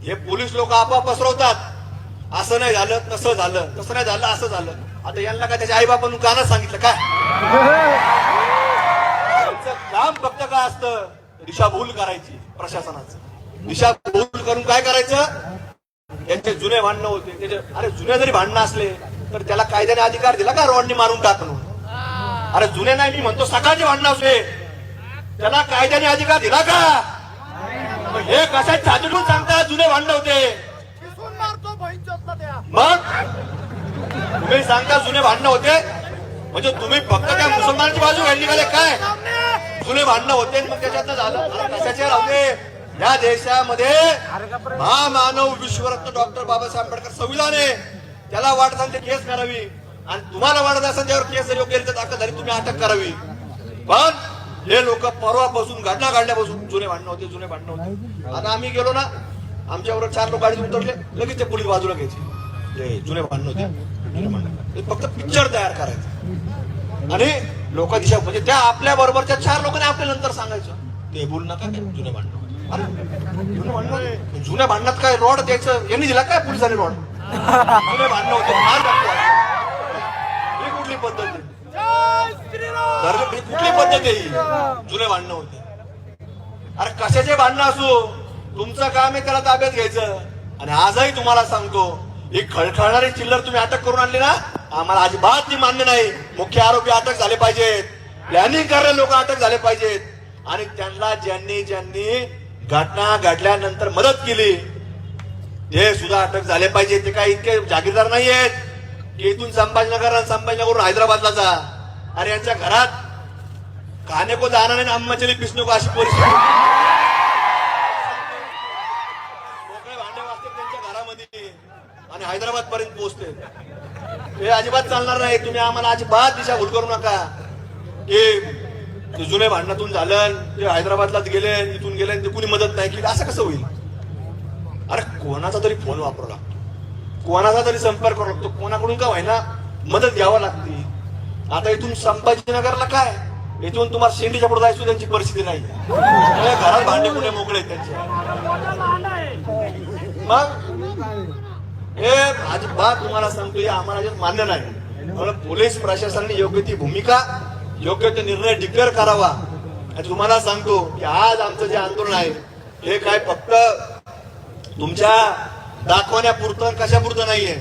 हे पोलीस लोक आपोआप पसरवतात, असं नाही झालं तसं झालं, तसं नाही झालं असं झालं. आता यांना काय त्याच्या आई बापांनी काना सांगितलं काय? त्यांचं काम फक्त काय असतं, दिशाभूल करायची प्रशासनाचं. दिशाभूल करून काय करायचं, त्यांचे जुने भांडणं होते त्याचे. अरे जुने जरी भांडणं असले तर त्याला कायद्याने अधिकार दिला का रॉडनी मारून टाकणं? अरे जुने नाही, मी म्हणतो सकाळचे भांडणं असले त्याला कायद्याने अधिकार दिला का? हे कशा छातीतून सांगता जुने भांडणं होते? मग तुम्ही सांगता जुने भांडणं होते म्हणजे तुम्ही फक्त त्या मुसलमानाची बाजू घ्यायची का काय? जुने भांडणं होते मग त्याच्यातनं झालं. कशाचे राहते या देशामध्ये महामानव विश्वरत्न डॉक्टर बाबासाहेब आंबेडकर संविधान आहे, त्याला वाटत असेल केस करावी आणि तुम्हाला वाटत असेल त्यावर केस जर योग्य ताकद झाली तुम्ही अटक करावी. पण हे लोक परवापासून घटना काढल्यापासून जुने भांडणं होते, जुने भांडणं होते. आता आम्ही गेलो ना, आमच्याबरोबर 4 लोक गाडीत उतरले, लगेच ते पोलीस बाजूला घ्यायचे. जुने भांडणं होते, जुने भांडणं. फक्त पिक्चर तयार करायचं आणि लोक दिशा म्हणजे त्या आपल्या बरोबरच्या 4 लोकांनी आपल्या नंतर सांगायचं ते बोल नका जुने भांडणं. जुने भांडणं, जुन्या भांडणात काय रॉड द्यायचं यांनी दिला काय पोलिसांनी रॉड? जुने भांडणं होते मार टाकतो. ही कुठली पद्धत आहे? कुठली पद्धत आहे ही? जुने भांडणं होते. अरे कशाचे भांडणं असो, तुमचं काम आहे त्याला ताब्यात घ्यायचं. आणि आजही तुम्हाला सांगतो, ही खळखळणारी चिल्लर तुम्ही अटक करून आणली ना, आम्हाला अजिबात ती मान्य नाही. मुख्य आरोपी अटक झाले पाहिजेत, प्लॅनिंग करणारे लोक अटक झाले पाहिजेत आणि त्यांना ज्यांनी घटना घडल्यानंतर मदत केली ते सुद्धा अटक झाले पाहिजे. ते काय इतके जागीरदार नाही आहेत की इथून संभाजीनगरवरून हैदराबादला जा. अरे यांच्या घरात खाने को जाना नाही, अम्माचली पिसणे को अशी परिस्थिती. मोकळे भांडे वाजते त्यांच्या घरामध्ये आणि हैदराबाद पर्यंत पोहोचते. हे अजिबात चालणार नाही. तुम्ही आम्हाला अजिबात दिशाभूल करू नका की जुने भांडणातून झालं, ते हैदराबादलाच गेले, इथून गेले, ते कुणी मदत नाही केली, असं कसं होईल? अरे कोणाचा तरी फोन वापरावा लागतो, कोणाचा तरी संपर्क करावा लागतो, कोणाकडून का व्हायना मदत घ्यावी लागते. आता इथून संभाजीनगरला काय, इथून तुम्हाला शेंडीच्या पुढे जायची त्यांची परिस्थिती नाही. घरात भांडे कुठे मोकळे त्यांचे. मग हे अजिबात तुम्हाला सांगतो, हे आम्हाला मान्य नाही. म्हणून पोलीस प्रशासनाने योग्य ती भूमिका, योग्य ते निर्णय डिक्लेअर करावा. आणि तुम्हाला सांगतो की आज आमचं जे आंदोलन आहे हे काय फक्त तुमच्या दाखवण्यापुरतं कशापुरतं नाहीये.